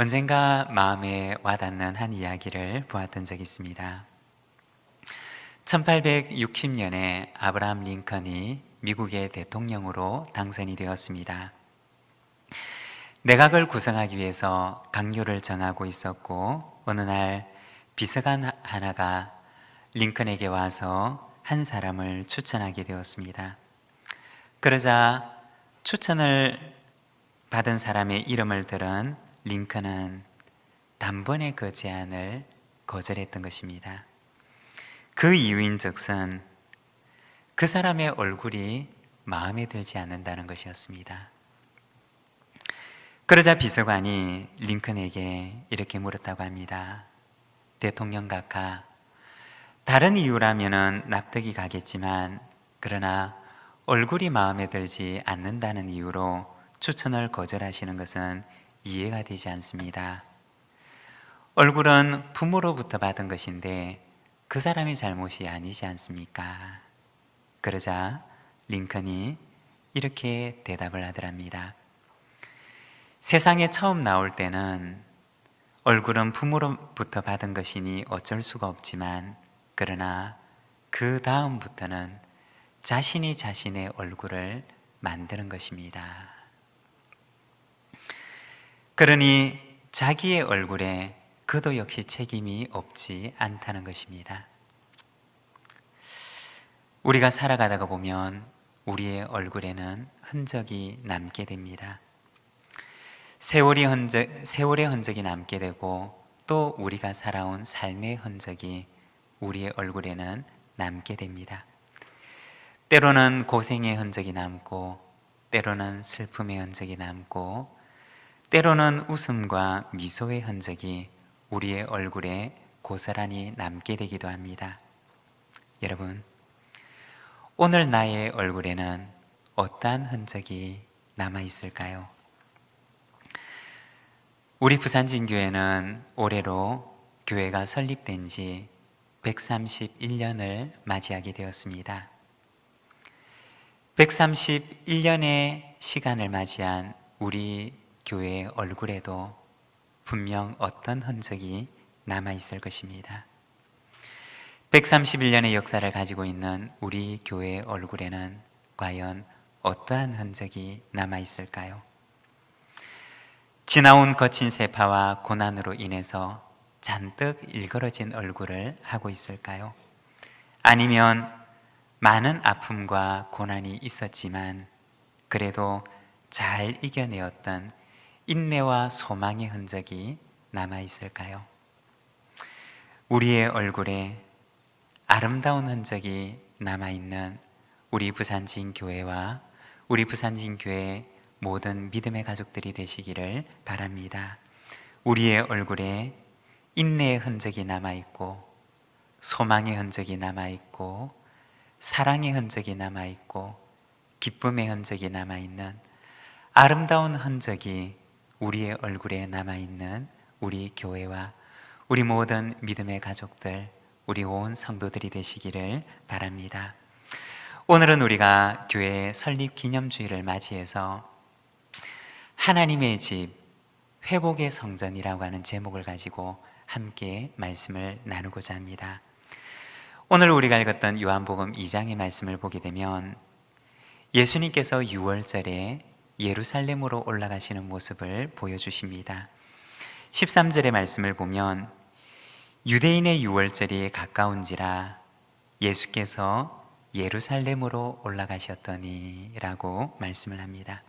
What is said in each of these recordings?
언젠가 마음에 와닿는 한 이야기를 보았던 적이 있습니다. 1860년에 아브라함 링컨이 미국의 대통령으로 당선이 되었습니다. 내각을 구성하기 위해서 강요를 정하고 있었고, 어느 날 비서관 하나가 링컨에게 와서 한 사람을 추천하게 되었습니다. 그러자 추천을 받은 사람의 이름을 들은 링컨은 단번에 그 제안을 거절했던 것입니다. 그 이유인즉슨 그 사람의 얼굴이 마음에 들지 않는다는 것이었습니다. 그러자 비서관이 링컨에게 이렇게 물었다고 합니다. 대통령 각하, 다른 이유라면 납득이 가겠지만 그러나 얼굴이 마음에 들지 않는다는 이유로 추천을 거절하시는 것은 이해가 되지 않습니다. 얼굴은 부모로부터 받은 것인데 그 사람의 잘못이 아니지 않습니까? 그러자 링컨이 이렇게 대답을 하더랍니다. 세상에 처음 나올 때는 얼굴은 부모로부터 받은 것이니 어쩔 수가 없지만 그러나 그 다음부터는 자신이 자신의 얼굴을 만드는 것입니다. 그러니 자기의 얼굴에 그도 역시 책임이 없지 않다는 것입니다. 우리가 살아가다가 보면 우리의 얼굴에는 흔적이 남게 됩니다. 세월의 흔적이 남게 되고 또 우리가 살아온 삶의 흔적이 우리의 얼굴에는 남게 됩니다. 때로는 고생의 흔적이 남고 때로는 슬픔의 흔적이 남고 때로는 웃음과 미소의 흔적이 우리의 얼굴에 고스란히 남게 되기도 합니다. 여러분, 오늘 나의 얼굴에는 어떠한 흔적이 남아 있을까요? 우리 부산진교회는 올해로 교회가 설립된 지 131년을 맞이하게 되었습니다. 131년의 시간을 맞이한 우리 교회의 얼굴에도 분명 어떤 흔적이 남아있을 것입니다. 131년의 역사를 가지고 있는 우리 교회의 얼굴에는 과연 어떠한 흔적이 남아있을까요? 지나온 거친 세파와 고난으로 인해서 잔뜩 일그러진 얼굴을 하고 있을까요? 아니면 많은 아픔과 고난이 있었지만 그래도 잘 이겨내었던 인내와 소망의 흔적이 남아있을까요? 우리의 얼굴에 아름다운 흔적이 남아있는 우리 부산진교회와 우리 부산진교회 모든 믿음의 가족들이 되시기를 바랍니다. 우리의 얼굴에 인내의 흔적이 남아있고 소망의 흔적이 남아있고 사랑의 흔적이 남아있고 기쁨의 흔적이 남아있는 아름다운 흔적이 우리의 얼굴에 남아있는 우리 교회와 우리 모든 믿음의 가족들, 우리 온 성도들이 되시기를 바랍니다. 오늘은 우리가 교회 설립 기념주일을 맞이해서 하나님의 집, 회복의 성전이라고 하는 제목을 가지고 함께 말씀을 나누고자 합니다. 오늘 우리가 읽었던 요한복음 2장의 말씀을 보게 되면 예수님께서 6월절에 예루살렘으로 올라가시는 모습을 보여주십니다. 13절의 말씀을 보면 유대인의 6월절이 가까운지라 예수께서 예루살렘으로 올라가셨더니 라고 말씀을 합니다.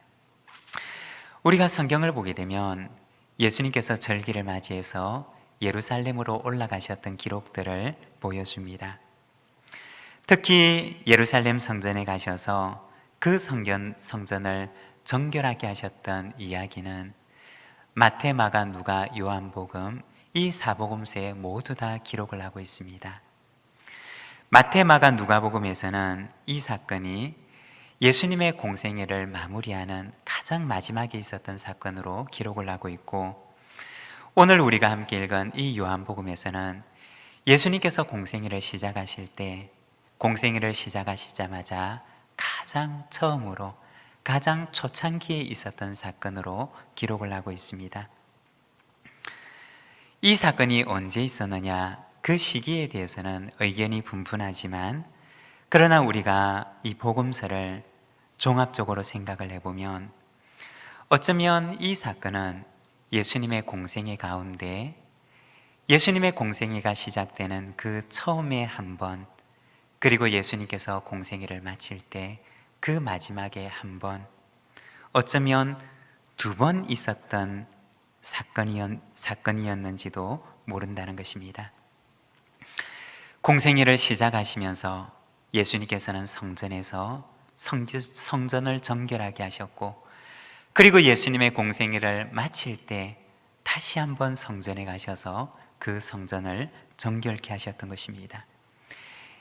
우리가 성경을 보게 되면 예수님께서 절기를 맞이해서 예루살렘으로 올라가셨던 기록들을 보여줍니다. 특히 예루살렘 성전에 가셔서 그 성전을 정결하게 하셨던 이야기는 마태, 마가, 누가, 요한복음 이 사복음서에 모두 다 기록을 하고 있습니다. 마태, 마가, 누가복음에서는 이 사건이 예수님의 공생애를 마무리하는 가장 마지막에 있었던 사건으로 기록을 하고 있고, 오늘 우리가 함께 읽은 이 요한복음에서는 예수님께서 공생애를 시작하실 때 공생애를 시작하시자마자 가장 처음으로 가장 초창기에 있었던 사건으로 기록을 하고 있습니다. 이 사건이 언제 있었느냐, 그 시기에 대해서는 의견이 분분하지만, 그러나 우리가 이 복음서를 종합적으로 생각을 해보면 어쩌면 이 사건은 예수님의 공생애 가운데, 예수님의 공생애가 시작되는 그 처음에 한 번, 그리고 예수님께서 공생애를 마칠 때 그 마지막에 한 번, 어쩌면 두 번 있었던 사건이었는지도 모른다는 것입니다. 공생애를 시작하시면서 예수님께서는 성전에서 성전을 정결하게 하셨고, 그리고 예수님의 공생애를 마칠 때 다시 한번 성전에 가셔서 그 성전을 정결케 하셨던 것입니다.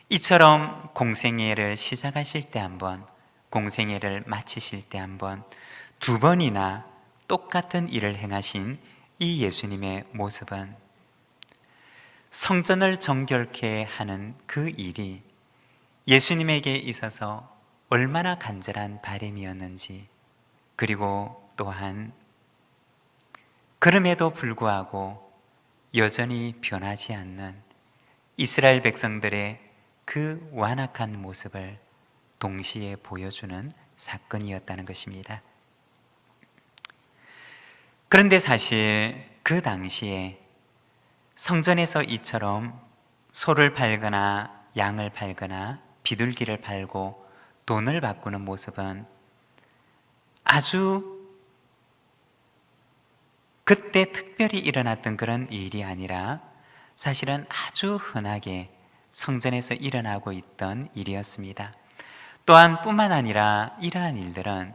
이처럼 공생애를 시작하실 때 한 번, 공생애를 마치실 때 한 번, 두 번이나 똑같은 일을 행하신 이 예수님의 모습은 성전을 정결케 하는 그 일이 예수님에게 있어서 얼마나 간절한 바람이었는지, 그리고 또한 그럼에도 불구하고 여전히 변하지 않는 이스라엘 백성들의 그 완악한 모습을 동시에 보여주는 사건이었다는 것입니다. 그런데 사실 그 당시에 성전에서 이처럼 소를 팔거나 양을 팔거나 비둘기를 팔고 돈을 바꾸는 모습은 아주 그때 특별히 일어났던 그런 일이 아니라 사실은 아주 흔하게 성전에서 일어나고 있던 일이었습니다. 또한 뿐만 아니라 이러한 일들은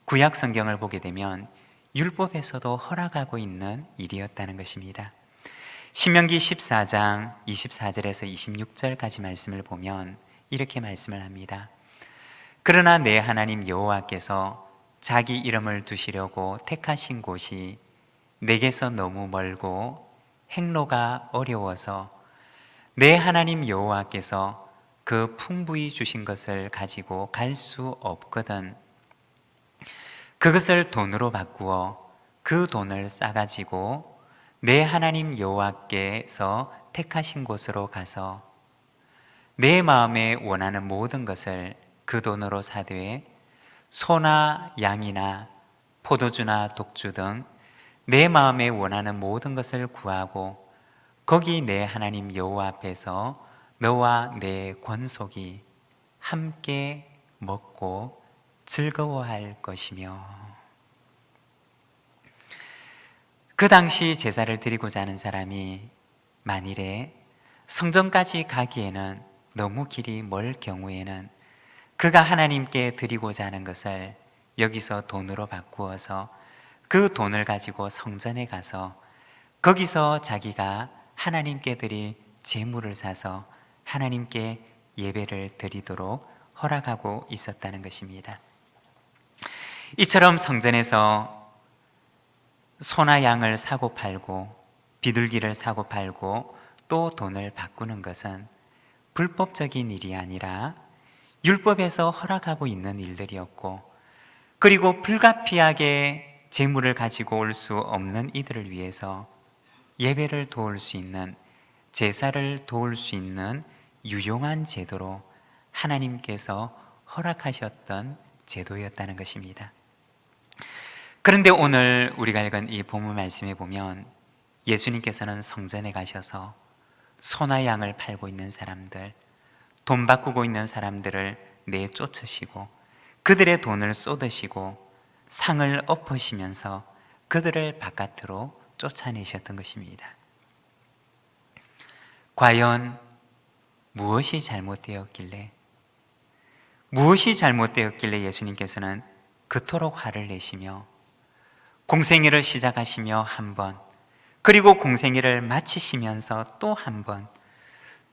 구약 성경을 보게 되면 율법에서도 허락하고 있는 일이었다는 것입니다. 신명기 14장 24절에서 26절까지 말씀을 보면 이렇게 말씀을 합니다. 그러나 내 하나님 여호와께서 자기 이름을 두시려고 택하신 곳이 내게서 너무 멀고 행로가 어려워서 내 하나님 여호와께서 그 풍부히 주신 것을 가지고 갈 수 없거든 그것을 돈으로 바꾸어 그 돈을 싸가지고 내 하나님 여호와께서 택하신 곳으로 가서 내 마음에 원하는 모든 것을 그 돈으로 사되 소나 양이나 포도주나 독주 등 내 마음에 원하는 모든 것을 구하고 거기 내 하나님 여호와 앞에서 너와 내 권속이 함께 먹고 즐거워할 것이며, 그 당시 제사를 드리고자 하는 사람이 만일에 성전까지 가기에는 너무 길이 멀 경우에는 그가 하나님께 드리고자 하는 것을 여기서 돈으로 바꾸어서 그 돈을 가지고 성전에 가서 거기서 자기가 하나님께 드릴 제물을 사서 하나님께 예배를 드리도록 허락하고 있었다는 것입니다. 이처럼 성전에서 소나 양을 사고 팔고 비둘기를 사고 팔고 또 돈을 바꾸는 것은 불법적인 일이 아니라 율법에서 허락하고 있는 일들이었고, 그리고 불가피하게 재물을 가지고 올 수 없는 이들을 위해서 예배를 도울 수 있는, 제사를 도울 수 있는 유용한 제도로 하나님께서 허락하셨던 제도였다는 것입니다. 그런데 오늘 우리가 읽은 이 본문 말씀에 보면 예수님께서는 성전에 가셔서 소나 양을 팔고 있는 사람들, 돈 바꾸고 있는 사람들을 내쫓으시고 그들의 돈을 쏟으시고 상을 엎으시면서 그들을 바깥으로 쫓아내셨던 것입니다. 과연 무엇이 잘못되었길래 예수님께서는 그토록 화를 내시며 공생애를 시작하시며 한 번, 그리고 공생애를 마치시면서 또 한 번,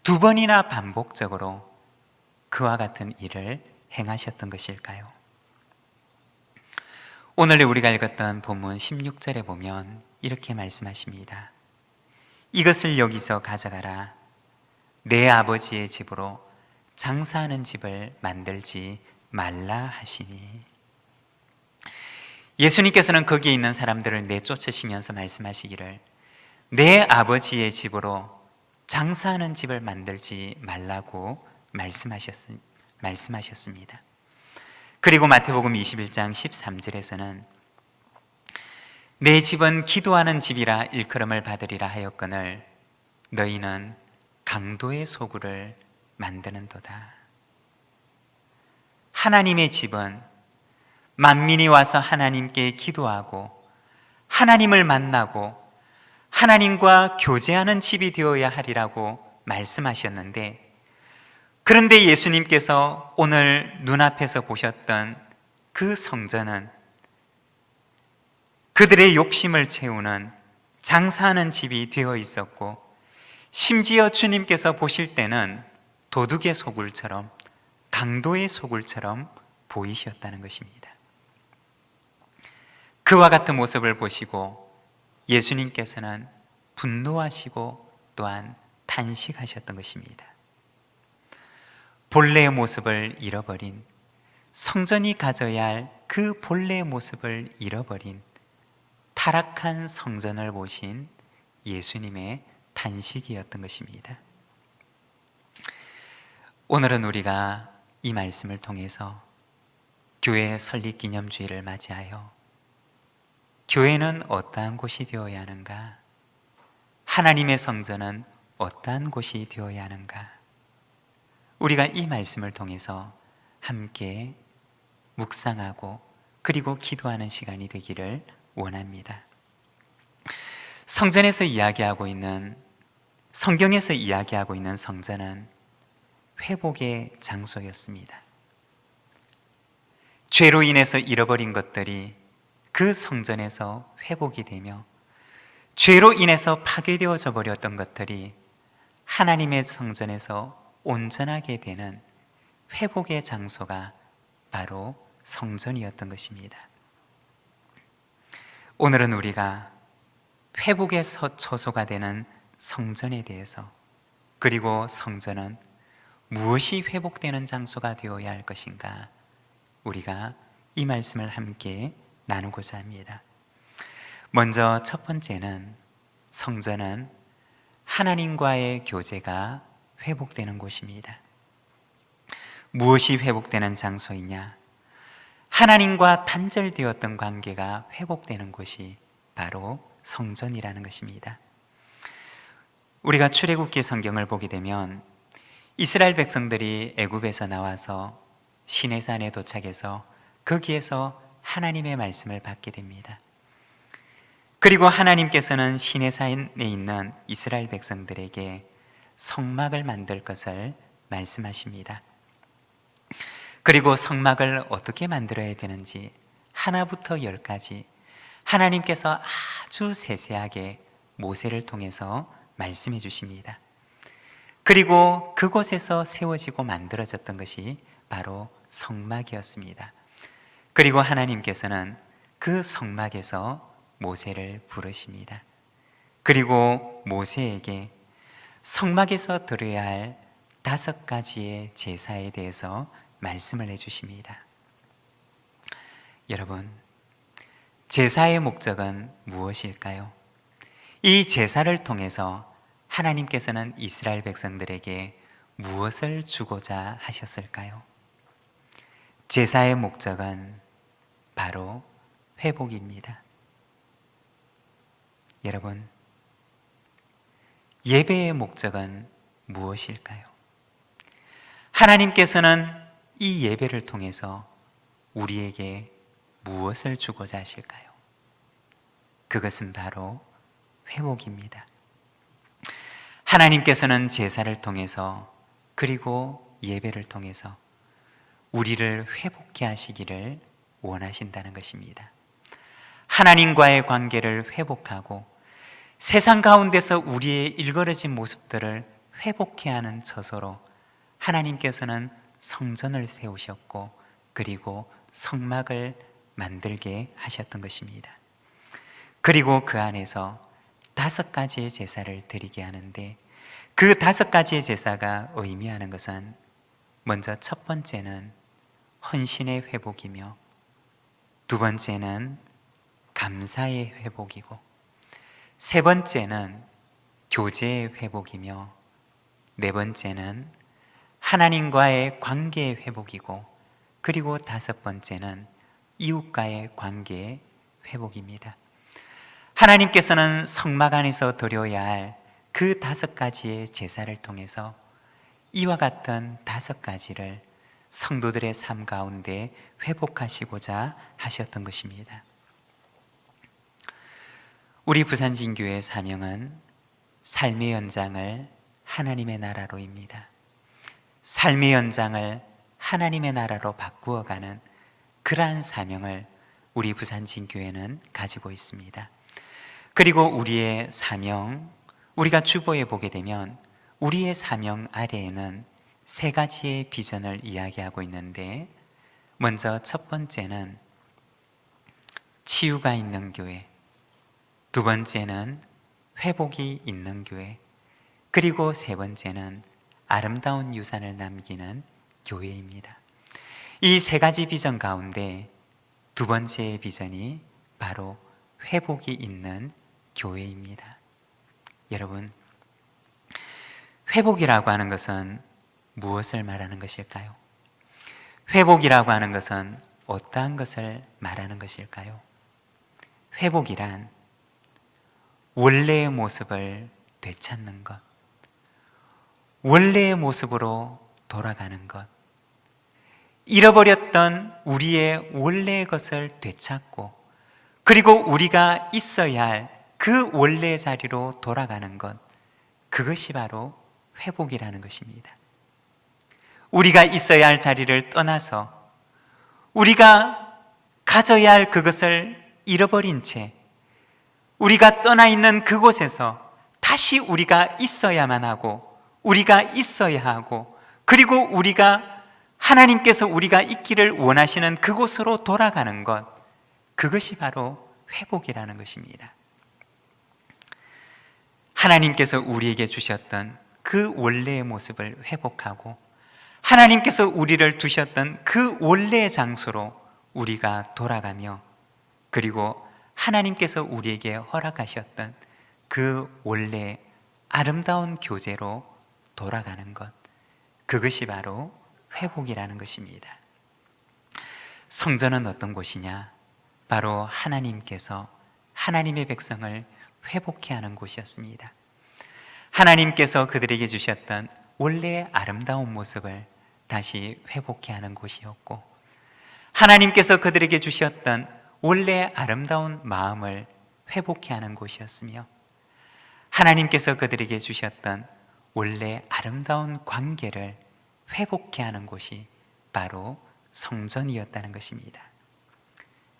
두 번이나 반복적으로 그와 같은 일을 행하셨던 것일까요? 오늘 우리가 읽었던 본문 16절에 보면 이렇게 말씀하십니다. 이것을 여기서 가져가라. 내 아버지의 집으로 장사하는 집을 만들지 말라 하시니. 예수님께서는 거기에 있는 사람들을 내쫓으시면서 말씀하시기를 내 아버지의 집으로 장사하는 집을 만들지 말라고 말씀하셨습니다. 그리고 마태복음 21장 13절에서는 내 집은 기도하는 집이라 일컬음을 받으리라 하였거늘 너희는 강도의 소굴을 만드는도다. 하나님의 집은 만민이 와서 하나님께 기도하고 하나님을 만나고 하나님과 교제하는 집이 되어야 하리라고 말씀하셨는데, 그런데 예수님께서 오늘 눈앞에서 보셨던 그 성전은 그들의 욕심을 채우는 장사하는 집이 되어 있었고, 심지어 주님께서 보실 때는 도둑의 소굴처럼, 강도의 소굴처럼 보이셨다는 것입니다. 그와 같은 모습을 보시고 예수님께서는 분노하시고 또한 탄식하셨던 것입니다. 본래의 모습을 잃어버린, 성전이 가져야 할 그 본래의 모습을 잃어버린 타락한 성전을 보신 예수님의 탄식이었던 것입니다. 오늘은 우리가 이 말씀을 통해서 교회 설립 기념주일을 맞이하여 교회는 어떠한 곳이 되어야 하는가? 하나님의 성전은 어떠한 곳이 되어야 하는가? 우리가 이 말씀을 통해서 함께 묵상하고 그리고 기도하는 시간이 되기를 원합니다. 성전에서 이야기하고 있는, 성경에서 이야기하고 있는 성전은 회복의 장소였습니다. 죄로 인해서 잃어버린 것들이 그 성전에서 회복이 되며, 죄로 인해서 파괴되어져 버렸던 것들이 하나님의 성전에서 온전하게 되는 회복의 장소가 바로 성전이었던 것입니다. 오늘은 우리가 회복의 처소가 되는 성전에 대해서, 그리고 성전은 무엇이 회복되는 장소가 되어야 할 것인가, 우리가 이 말씀을 함께 나누고자 합니다. 먼저 첫 번째는, 성전은 하나님과의 교제가 회복되는 곳입니다. 무엇이 회복되는 장소이냐? 하나님과 단절되었던 관계가 회복되는 곳이 바로 성전이라는 것입니다. 우리가 출애굽기 성경을 보게 되면 이스라엘 백성들이 애굽에서 나와서 시내산에 도착해서 거기에서 하나님의 말씀을 받게 됩니다. 그리고 하나님께서는 시내산에 있는 이스라엘 백성들에게 성막을 만들 것을 말씀하십니다. 그리고 성막을 어떻게 만들어야 되는지 하나부터 10까지 하나님께서 아주 세세하게 모세를 통해서 말씀해 주십니다. 그리고 그곳에서 세워지고 만들어졌던 것이 바로 성막이었습니다. 그리고 하나님께서는 그 성막에서 모세를 부르십니다. 그리고 모세에게 성막에서 드려야 할 5가지의 제사에 대해서 말씀을 해주십니다. 여러분, 제사의 목적은 무엇일까요? 이 제사를 통해서 하나님께서는 이스라엘 백성들에게 무엇을 주고자 하셨을까요? 제사의 목적은 바로 회복입니다. 여러분, 예배의 목적은 무엇일까요? 하나님께서는 이 예배를 통해서 우리에게 무엇을 주고자 하실까요? 그것은 바로 회복입니다. 하나님께서는 제사를 통해서, 그리고 예배를 통해서 우리를 회복케 하시기를 원하신다는 것입니다. 하나님과의 관계를 회복하고 세상 가운데서 우리의 일그러진 모습들을 회복케 하는 처소로 하나님께서는 성전을 세우셨고, 그리고 성막을 만들게 하셨던 것입니다. 그리고 그 안에서 5가지의 제사를 드리게 하는데, 그 5가지의 제사가 의미하는 것은, 먼저 첫 번째는 헌신의 회복이며, 두 번째는 감사의 회복이고, 세 번째는 교제의 회복이며 네 번째는 하나님과의 관계의 회복이고 그리고 다섯 번째는 이웃과의 관계의 회복입니다. 하나님께서는 성막 안에서 드려야 할 그 다섯 가지의 제사를 통해서 이와 같은 다섯 가지를 성도들의 삶 가운데 회복하시고자 하셨던 것입니다. 우리 부산진교회의 사명은 삶의 연장을 하나님의 나라로입니다. 삶의 연장을 하나님의 나라로 바꾸어가는 그러한 사명을 우리 부산진교회는 가지고 있습니다. 그리고 우리의 사명, 우리가 주보에 보게 되면 우리의 사명 아래에는 세 가지의 비전을 이야기하고 있는데, 먼저 첫 번째는 치유가 있는 교회, 두 번째는 회복이 있는 교회, 그리고 세 번째는 아름다운 유산을 남기는 교회입니다. 이 세 가지 비전 가운데 두 번째의 비전이 바로 회복이 있는 교회입니다. 여러분, 회복이라고 하는 것은 무엇을 말하는 것일까요? 회복이라고 하는 것은 어떠한 것을 말하는 것일까요? 회복이란 원래의 모습을 되찾는 것, 원래의 모습으로 돌아가는 것, 잃어버렸던 우리의 원래의 것을 되찾고 그리고 우리가 있어야 할 그 원래의 자리로 돌아가는 것, 그것이 바로 회복이라는 것입니다. 우리가 있어야 할 자리를 떠나서 우리가 가져야 할 그것을 잃어버린 채 우리가 떠나 있는 그곳에서 다시 우리가 있어야만 하고 우리가 있어야 하고 그리고 우리가 하나님께서 우리가 있기를 원하시는 그곳으로 돌아가는 것, 그것이 바로 회복이라는 것입니다. 하나님께서 우리에게 주셨던 그 원래의 모습을 회복하고 하나님께서 우리를 두셨던 그 원래의 장소로 우리가 돌아가며 그리고 하나님께서 우리에게 허락하셨던 그 원래 아름다운 교제로 돌아가는 것, 그것이 바로 회복이라는 것입니다. 성전은 어떤 곳이냐? 바로 하나님께서 하나님의 백성을 회복케 하는 곳이었습니다. 하나님께서 그들에게 주셨던 원래의 아름다운 모습을 다시 회복케 하는 곳이었고, 하나님께서 그들에게 주셨던 원래의 아름다운 마음을 회복케 하는 곳이었으며, 하나님께서 그들에게 주셨던 원래 아름다운 관계를 회복케 하는 곳이 바로 성전이었다는 것입니다.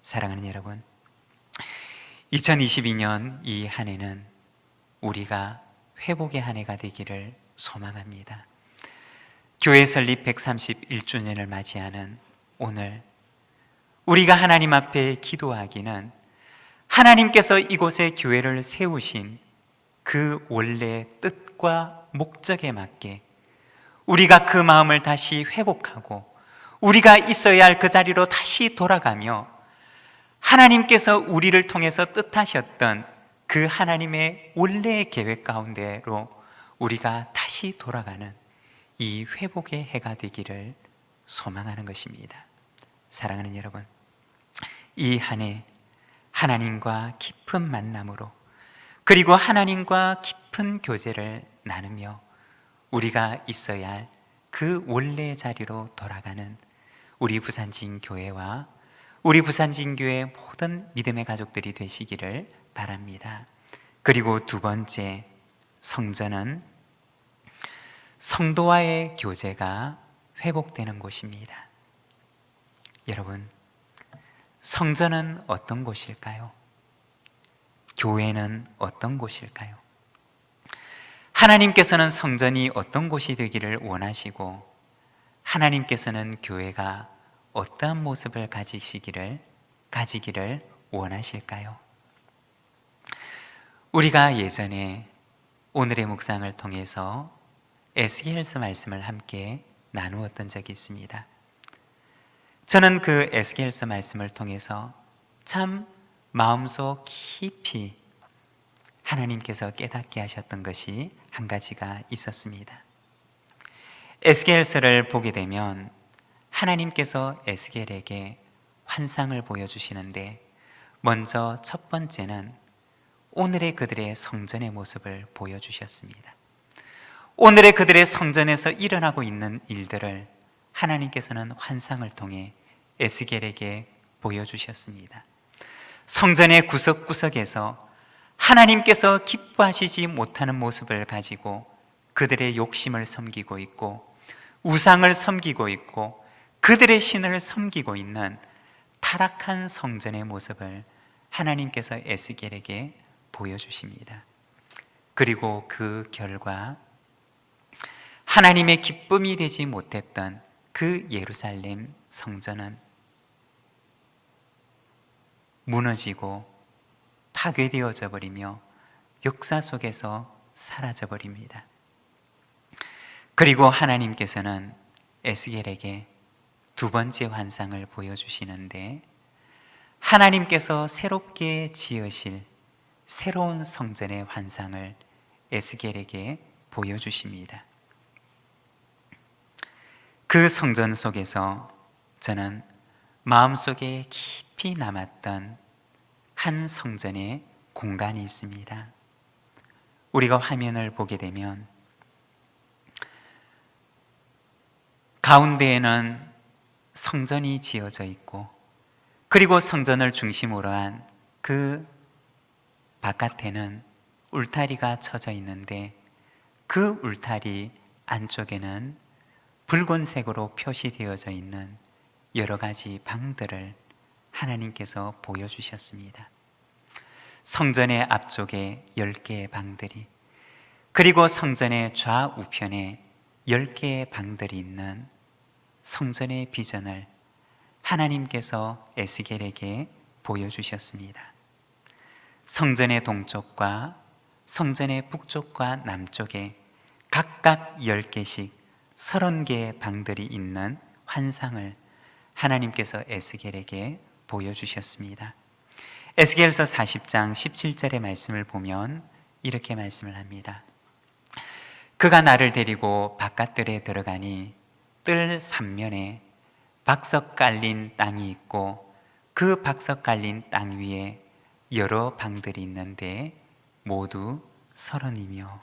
사랑하는 여러분, 2022년 이 한 해는 우리가 회복의 한 해가 되기를 소망합니다. 교회 설립 131주년을 맞이하는 오늘, 우리가 하나님 앞에 기도하기는 하나님께서 이곳에 교회를 세우신 그 원래 뜻과 목적에 맞게 우리가 그 마음을 다시 회복하고 우리가 있어야 할 그 자리로 다시 돌아가며 하나님께서 우리를 통해서 뜻하셨던 그 하나님의 원래의 계획 가운데로 우리가 다시 돌아가는 이 회복의 해가 되기를 소망하는 것입니다. 사랑하는 여러분, 이 한 해 하나님과 깊은 만남으로 그리고 하나님과 깊은 교제를 나누며 우리가 있어야 할 그 원래의 자리로 돌아가는 우리 부산진 교회와 우리 부산진 교회 모든 믿음의 가족들이 되시기를 바랍니다. 그리고 두 번째, 성전은 성도와의 교제가 회복되는 곳입니다. 여러분, 성전은 어떤 곳일까요? 교회는 어떤 곳일까요? 하나님께서는 성전이 어떤 곳이 되기를 원하시고 하나님께서는 교회가 어떠한 모습을 가지기를 원하실까요? 우리가 예전에 오늘의 묵상을 통해서 에스겔서 말씀을 함께 나누었던 적이 있습니다. 저는 그 에스겔서 말씀을 통해서 참 마음속 깊이 하나님께서 깨닫게 하셨던 것이 한 가지가 있었습니다. 에스겔서를 보게 되면 하나님께서 에스겔에게 환상을 보여주시는데, 먼저 첫 번째는 오늘의 그들의 성전의 모습을 보여주셨습니다. 오늘의 그들의 성전에서 일어나고 있는 일들을 하나님께서는 환상을 통해 에스겔에게 보여주셨습니다. 성전의 구석구석에서 하나님께서 기뻐하시지 못하는 모습을 가지고 그들의 욕심을 섬기고 있고, 우상을 섬기고 있고, 그들의 신을 섬기고 있는 타락한 성전의 모습을 하나님께서 에스겔에게 보여주십니다. 그리고 그 결과 하나님의 기쁨이 되지 못했던 그 예루살렘 성전은 무너지고 파괴되어져 버리며 역사 속에서 사라져 버립니다. 그리고 하나님께서는 에스겔에게 두 번째 환상을 보여주시는데, 하나님께서 새롭게 지으실 새로운 성전의 환상을 에스겔에게 보여주십니다. 그 성전 속에서 저는 마음속에 깊이 남았던 한 성전의 공간이 있습니다. 우리가 화면을 보게 되면 가운데에는 성전이 지어져 있고, 그리고 성전을 중심으로 한 그 바깥에는 울타리가 쳐져 있는데, 그 울타리 안쪽에는 붉은색으로 표시되어져 있는 여러 가지 방들을 하나님께서 보여주셨습니다. 성전의 앞쪽에 10개의 방들이, 그리고 성전의 좌우편에 10개의 방들이 있는 성전의 비전을 하나님께서 에스겔에게 보여주셨습니다. 성전의 동쪽과 성전의 북쪽과 남쪽에 각각 10개씩 30개의 방들이 있는 환상을 하나님께서 에스겔에게 보여주셨습니다. 에스겔서 40장 17절의 말씀을 보면 이렇게 말씀을 합니다. 그가 나를 데리고 바깥들에 들어가니 뜰 삼면에 박석 깔린 땅이 있고, 그 박석 깔린 땅 위에 여러 방들이 있는데 모두 30이며,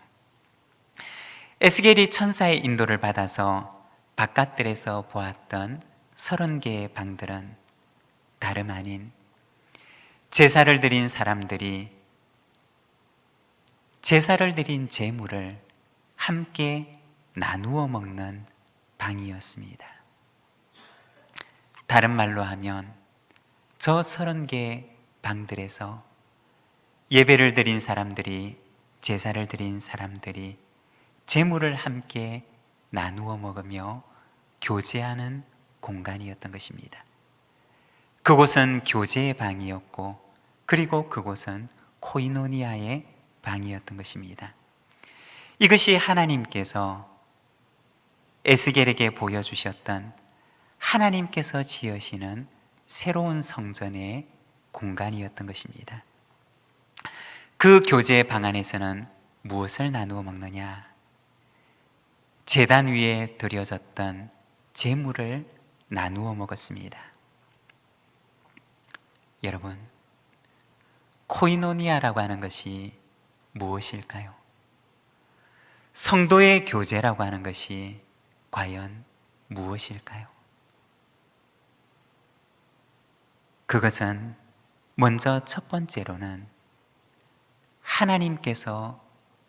에스겔이 천사의 인도를 받아서 바깥들에서 보았던 30개의 방들은 다름 아닌 제사를 드린 사람들이 제사를 드린 제물을 함께 나누어 먹는 방이었습니다. 다른 말로 하면 저 30개의 방들에서 예배를 드린 사람들이, 제사를 드린 사람들이 제물을 함께 나누어 먹으며 교제하는 공간이었던 것입니다. 그곳은 교제의 방이었고, 그리고 그곳은 코이노니아의 방이었던 것입니다. 이것이 하나님께서 에스겔에게 보여주셨던 하나님께서 지으시는 새로운 성전의 공간이었던 것입니다. 그 교제의 방 안에서는 무엇을 나누어 먹느냐? 제단 위에 드려졌던 제물을 나누어 먹었습니다. 여러분, 코이노니아라고 하는 것이 무엇일까요? 성도의 교제라고 하는 것이 과연 무엇일까요? 그것은 먼저 첫 번째로는 하나님께서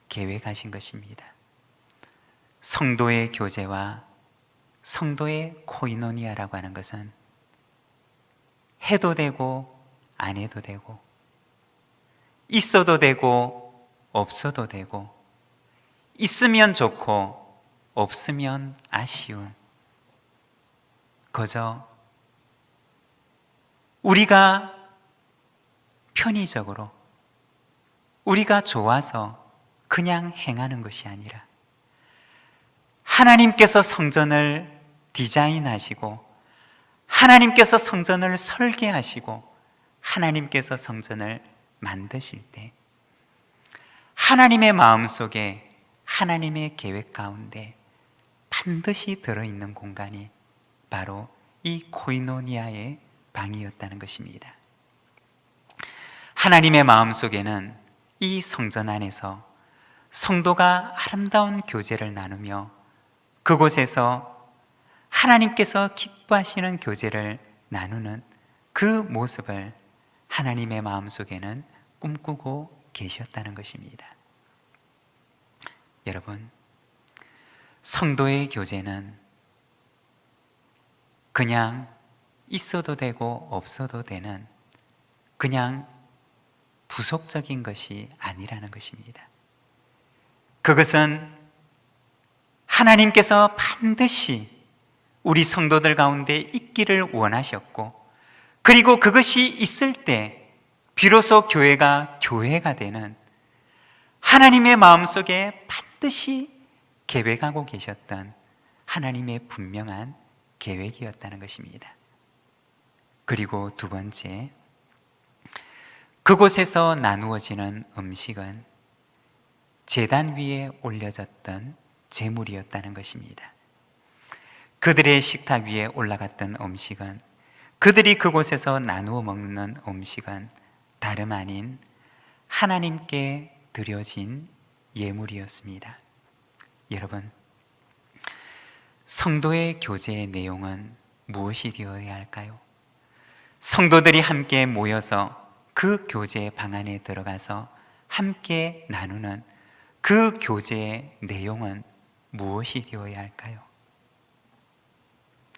계획하신 것입니다. 성도의 교제와 성도의 코이노니아라고 하는 것은 해도 되고 안 해도 되고, 있어도 되고 없어도 되고, 있으면 좋고 없으면 아쉬운, 그저 우리가 편의적으로, 우리가 좋아서 그냥 행하는 것이 아니라 하나님께서 성전을 디자인하시고, 하나님께서 성전을 설계하시고, 하나님께서 성전을 만드실 때 하나님의 마음속에, 하나님의 계획 가운데 반드시 들어있는 공간이 바로 이 코이노니아의 방이었다는 것입니다. 하나님의 마음속에는 이 성전 안에서 성도가 아름다운 교제를 나누며 그곳에서 하나님께서 기뻐하시는 교제를 나누는 그 모습을 하나님의 마음속에는 꿈꾸고 계셨다는 것입니다. 여러분, 성도의 교제는 그냥 있어도 되고 없어도 되는 그냥 부속적인 것이 아니라는 것입니다. 그것은 하나님께서 반드시 우리 성도들 가운데 있기를 원하셨고, 그리고 그것이 있을 때 비로소 교회가 되는 하나님의 마음속에 반드시 계획하고 계셨던 하나님의 분명한 계획이었다는 것입니다. 그리고 두 번째, 그곳에서 나누어지는 음식은 제단 위에 올려졌던 제물이었다는 것입니다. 그들의 식탁 위에 올라갔던 음식은, 그들이 그곳에서 나누어 먹는 음식은 다름 아닌 하나님께 드려진 예물이었습니다. 여러분, 성도의 교제의 내용은 무엇이 되어야 할까요? 성도들이 함께 모여서 그 교제의 방 안에 들어가서 함께 나누는 그 교제의 내용은 무엇이 되어야 할까요?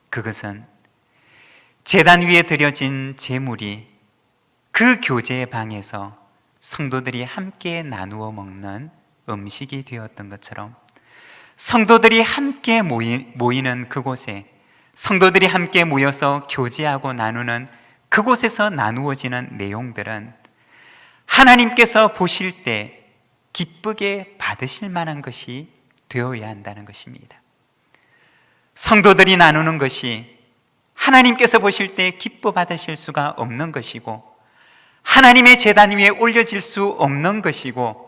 그것은 제단 위에 드려진 제물이 그 교제의 방에서 성도들이 함께 나누어 먹는 음식이 되었던 것처럼, 성도들이 함께 모이는 그곳에, 성도들이 함께 모여서 교제하고 나누는 그곳에서 나누어지는 내용들은 하나님께서 보실 때 기쁘게 받으실 만한 것이 되어야 한다는 것입니다. 성도들이 나누는 것이 하나님께서 보실 때 기뻐 받으실 수가 없는 것이고, 하나님의 제단 위에 올려질 수 없는 것이고,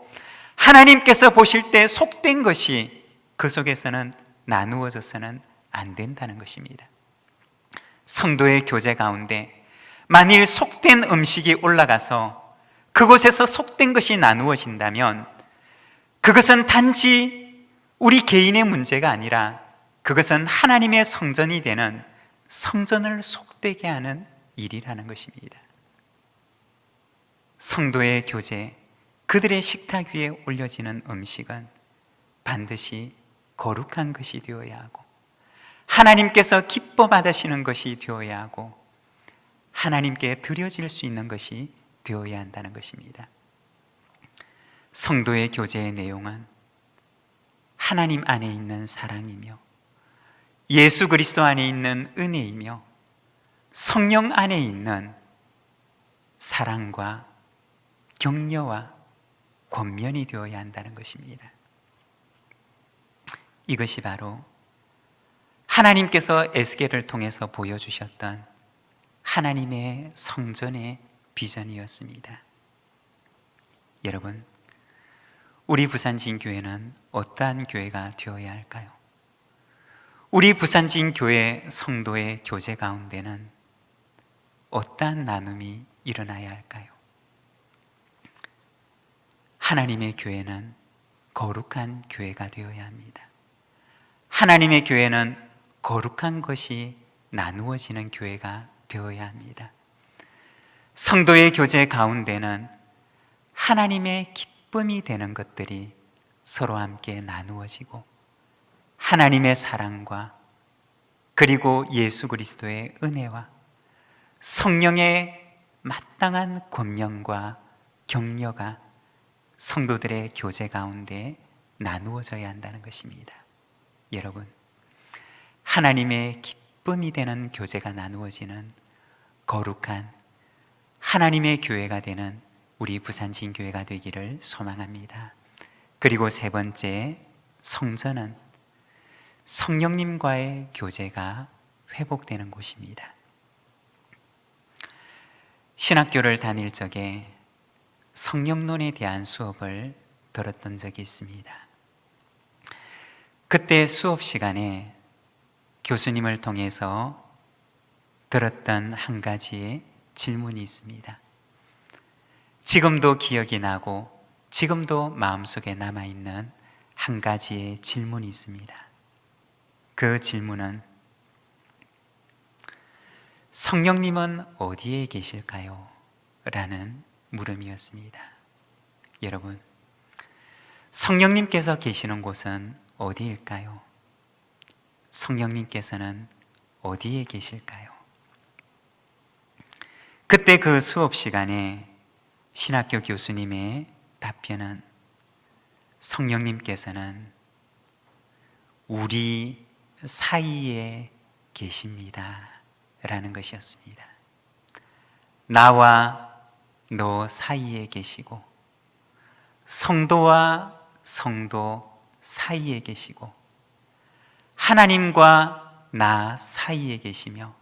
하나님께서 보실 때 속된 것이 그 속에서는 나누어져서는 안 된다는 것입니다. 성도의 교제 가운데 만일 속된 음식이 올라가서 그곳에서 속된 것이 나누어진다면 그것은 단지 우리 개인의 문제가 아니라 그것은 하나님의 성전이 되는, 성전을 속되게 하는 일이라는 것입니다. 성도의 교제, 그들의 식탁 위에 올려지는 음식은 반드시 거룩한 것이 되어야 하고, 하나님께서 기뻐 받으시는 것이 되어야 하고, 하나님께 드려질 수 있는 것이 되어야 한다는 것입니다. 성도의 교제의 내용은 하나님 안에 있는 사랑이며, 예수 그리스도 안에 있는 은혜이며, 성령 안에 있는 사랑과 격려와 권면이 되어야 한다는 것입니다. 이것이 바로 하나님께서 에스겔을 통해서 보여주셨던 하나님의 성전의 비전이었습니다. 여러분, 우리 부산진교회는 어떠한 교회가 되어야 할까요? 우리 부산진교회 성도의 교제 가운데는 어떠한 나눔이 일어나야 할까요? 하나님의 교회는 거룩한 교회가 되어야 합니다. 하나님의 교회는 거룩한 것이 나누어지는 교회가 되어야 합니다. 성도의 교제 가운데는 하나님의 기쁨이 되는 것들이 서로 함께 나누어지고, 하나님의 사랑과 그리고 예수 그리스도의 은혜와 성령의 마땅한 권면과 격려가 성도들의 교제 가운데 나누어져야 한다는 것입니다. 여러분, 하나님의 기쁨이 되는 교제가 나누어지는 거룩한 하나님의 교회가 되는 우리 부산진교회가 되기를 소망합니다. 그리고 세 번째, 성전은 성령님과의 교제가 회복되는 곳입니다. 신학교를 다닐 적에 성령론에 대한 수업을 들었던 적이 있습니다. 그때 수업 시간에 교수님을 통해서 들었던 한 가지의 질문이 있습니다. 지금도 기억이 나고 지금도 마음속에 남아있는 한 가지의 질문이 있습니다. 그 질문은 성령님은 어디에 계실까요? 라는 물음이었습니다. 여러분, 성령님께서 계시는 곳은 어디일까요? 성령님께서는 어디에 계실까요? 그때 그 수업 시간에 신학교 교수님의 답변은 성령님께서는 우리 사이에 계십니다 라는 것이었습니다. 나와 너 사이에 계시고 성도와 성도 사이에 계시고 하나님과 나 사이에 계시며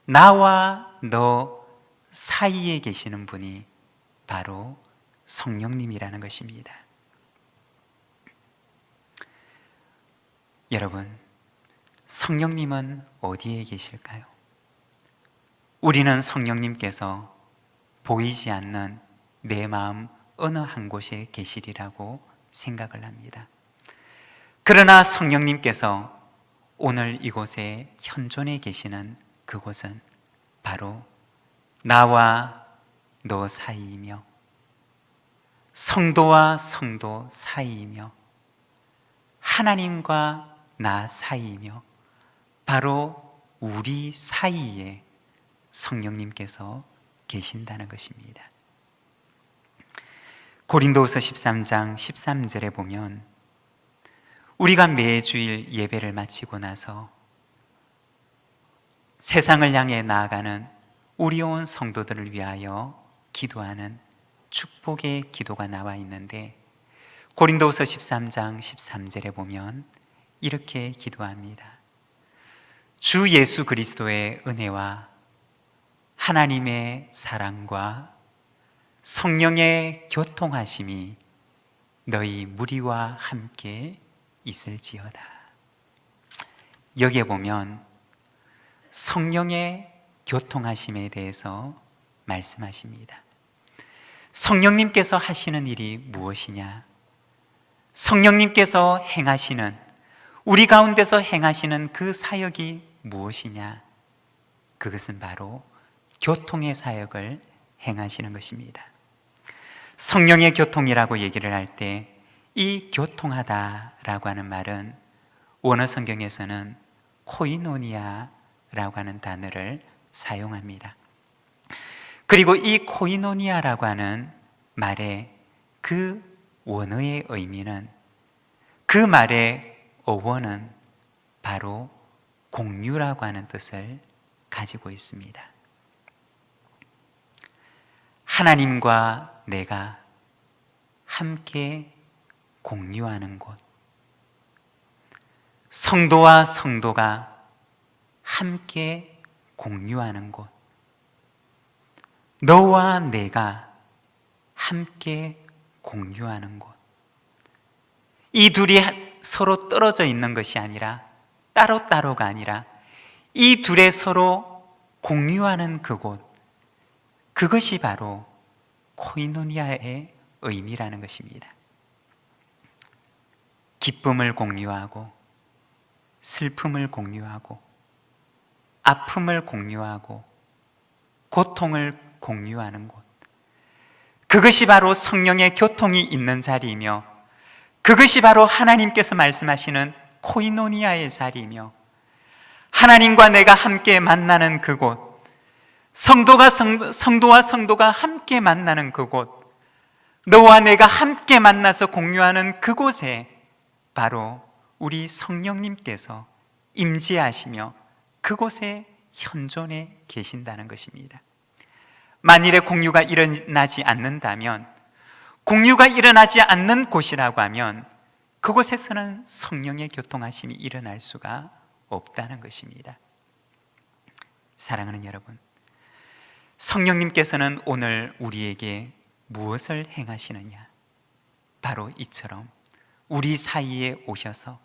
나와 너 사이에 계시는 분이 바로 성령님이라는 것입니다. 여러분, 성령님은 어디에 계실까요? 우리는 성령님께서 보이지 않는 내 마음 어느 한 곳에 계시리라고 생각을 합니다. 그러나 성령님께서 오늘 이곳에 현존해 계시는 그곳은 바로 나와 너 사이이며 성도와 성도 사이이며 하나님과 나 사이이며 바로 우리 사이에 성령님께서 계신다는 것입니다. 고린도후서 13장 13절에 보면 우리가 매주일 예배를 마치고 나서 세상을 향해 나아가는 우리 온 성도들을 위하여 기도하는 축복의 기도가 나와 있는데 고린도후서 13장 13절에 보면 이렇게 기도합니다. 주 예수 그리스도의 은혜와 하나님의 사랑과 성령의 교통하심이 너희 무리와 함께 있을지어다. 여기에 보면 성령의 교통하심에 대해서 말씀하십니다. 성령님께서 하시는 일이 무엇이냐? 성령님께서 행하시는, 우리 가운데서 행하시는 그 사역이 무엇이냐? 그것은 바로 교통의 사역을 행하시는 것입니다. 성령의 교통이라고 얘기를 할 때 이 교통하다라고 하는 말은 원어 성경에서는 코이노니아라고 하는 단어를 사용합니다. 그리고 이 코이노니아라고 하는 말의 그 원어의 의미는, 그 말의 어원은 바로 공유라고 하는 뜻을 가지고 있습니다. 하나님과 내가 함께 공유하는 곳, 성도와 성도가 함께 공유하는 곳, 너와 내가 함께 공유하는 곳. 이 둘이 서로 떨어져 있는 것이 아니라, 따로따로가 아니라 이 둘의 서로 공유하는 그곳, 그것이 바로 코이노니아의 의미라는 것입니다. 기쁨을 공유하고 슬픔을 공유하고 아픔을 공유하고 고통을 공유하는 곳, 그것이 바로 성령의 교통이 있는 자리이며 그것이 바로 하나님께서 말씀하시는 코이노니아의 자리이며 하나님과 내가 함께 만나는 그곳, 성도와 성도가 함께 만나는 그곳, 너와 내가 함께 만나서 공유하는 그곳에 바로 우리 성령님께서 임재하시며 그곳에 현존해 계신다는 것입니다. 만일에 공유가 일어나지 않는다면, 공유가 일어나지 않는 곳이라고 하면 그곳에서는 성령의 교통하심이 일어날 수가 없다는 것입니다. 사랑하는 여러분, 성령님께서는 오늘 우리에게 무엇을 행하시느냐? 바로 이처럼 우리 사이에 오셔서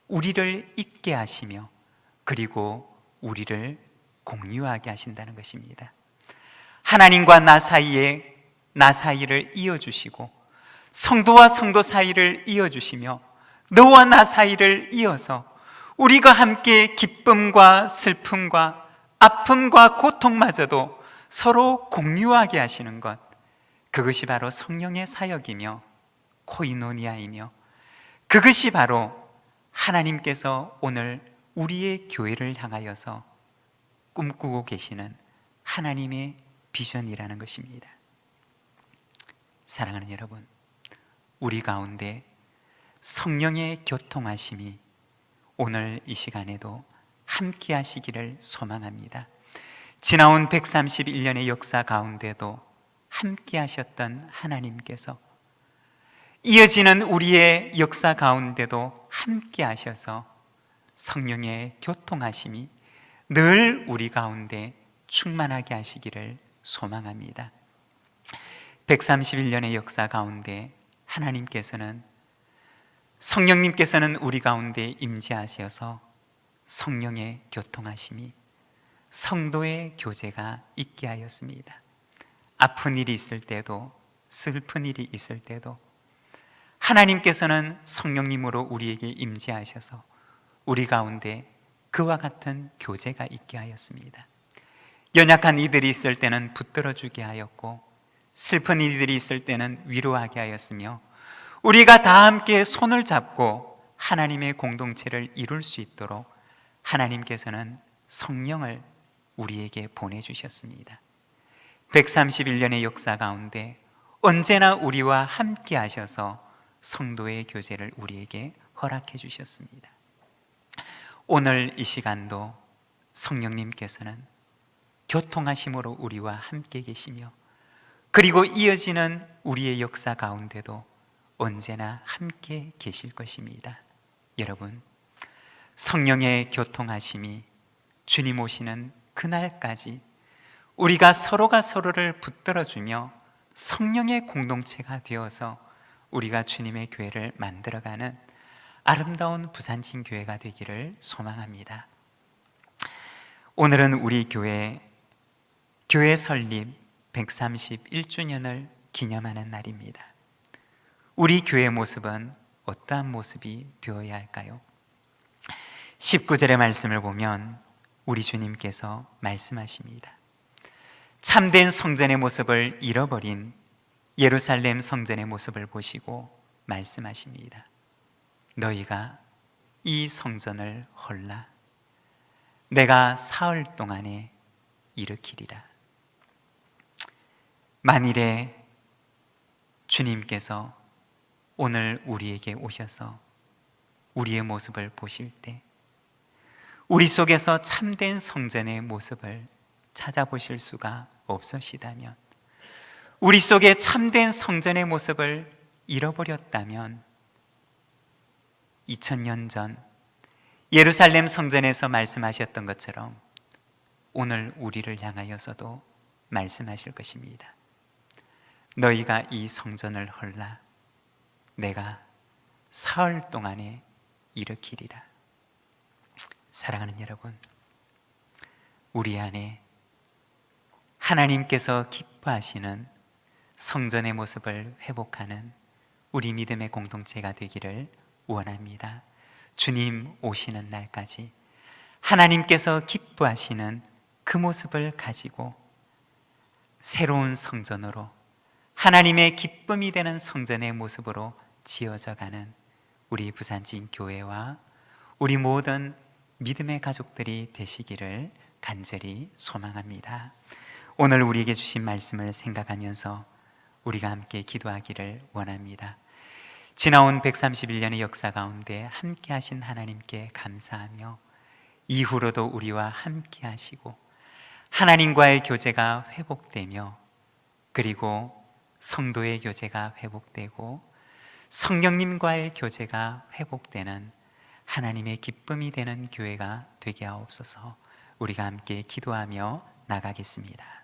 우리를 있게 하시며 그리고 우리를 공유하게 하신다는 것입니다. 하나님과 나 사이를 이어주시고 성도와 성도 사이를 이어주시며 너와 나 사이를 이어서 우리가 함께 기쁨과 슬픔과 아픔과 고통마저도 서로 공유하게 하시는 것, 그것이 바로 성령의 사역이며 코이노니아이며 그것이 바로 하나님께서 오늘 우리의 교회를 향하여서 꿈꾸고 계시는 하나님의 비전이라는 것입니다. 사랑하는 여러분, 우리 가운데 성령의 교통하심이 오늘 이 시간에도 함께 하시기를 소망합니다. 지나온 131년의 역사 가운데도 함께 하셨던 하나님께서 이어지는 우리의 역사 가운데도 함께 하셔서 성령의 교통하심이 늘 우리 가운데 충만하게 하시기를 소망합니다. 131년의 역사 가운데 성령님께서는 우리 가운데 임재하셔서 성령의 교통하심이 성도의 교제가 있게 하였습니다. 아픈 일이 있을 때도 슬픈 일이 있을 때도 하나님께서는 성령님으로 우리에게 임재하셔서 우리 가운데 그와 같은 교제가 있게 하였습니다. 연약한 이들이 있을 때는 붙들어주게 하였고 슬픈 이들이 있을 때는 위로하게 하였으며 우리가 다 함께 손을 잡고 하나님의 공동체를 이룰 수 있도록 하나님께서는 성령을 우리에게 보내주셨습니다. 131년의 역사 가운데 언제나 우리와 함께 하셔서 성도의 교제를 우리에게 허락해 주셨습니다. 오늘 이 시간도 성령님께서는 교통하심으로 우리와 함께 계시며 그리고 이어지는 우리의 역사 가운데도 언제나 함께 계실 것입니다. 여러분, 성령의 교통하심이 주님 오시는 그날까지 우리가 서로가 서로를 붙들어주며 성령의 공동체가 되어서 우리가 주님의 교회를 만들어가는 아름다운 부산진 교회가 되기를 소망합니다. 오늘은 우리 교회 설립 131주년을 기념하는 날입니다. 우리 교회의 모습은 어떠한 모습이 되어야 할까요? 19절의 말씀을 보면 우리 주님께서 말씀하십니다. 참된 성전의 모습을 잃어버린 예루살렘 성전의 모습을 보시고 말씀하십니다. 너희가 이 성전을 헐라 내가 사흘 동안에 일으키리라. 만일에 주님께서 오늘 우리에게 오셔서 우리의 모습을 보실 때 우리 속에서 참된 성전의 모습을 찾아보실 수가 없으시다면, 우리 속에 참된 성전의 모습을 잃어버렸다면 2000년 전 예루살렘 성전에서 말씀하셨던 것처럼 오늘 우리를 향하여서도 말씀하실 것입니다. 너희가 이 성전을 헐라 내가 사흘 동안에 일으키리라. 사랑하는 여러분, 우리 안에 하나님께서 기뻐하시는 성전의 모습을 회복하는 우리 믿음의 공동체가 되기를 원합니다. 주님 오시는 날까지 하나님께서 기뻐하시는 그 모습을 가지고 새로운 성전으로, 하나님의 기쁨이 되는 성전의 모습으로 지어져 가는 우리 부산진 교회와 우리 모든 믿음의 가족들이 되시기를 간절히 소망합니다. 오늘 우리에게 주신 말씀을 생각하면서 우리가 함께 기도하기를 원합니다. 지나온 131년의 역사 가운데 함께 하신 하나님께 감사하며 이후로도 우리와 함께 하시고 하나님과의 교제가 회복되며 그리고 성도의 교제가 회복되고 성령님과의 교제가 회복되는 하나님의 기쁨이 되는 교회가 되게 하옵소서. 우리가 함께 기도하며 나가겠습니다.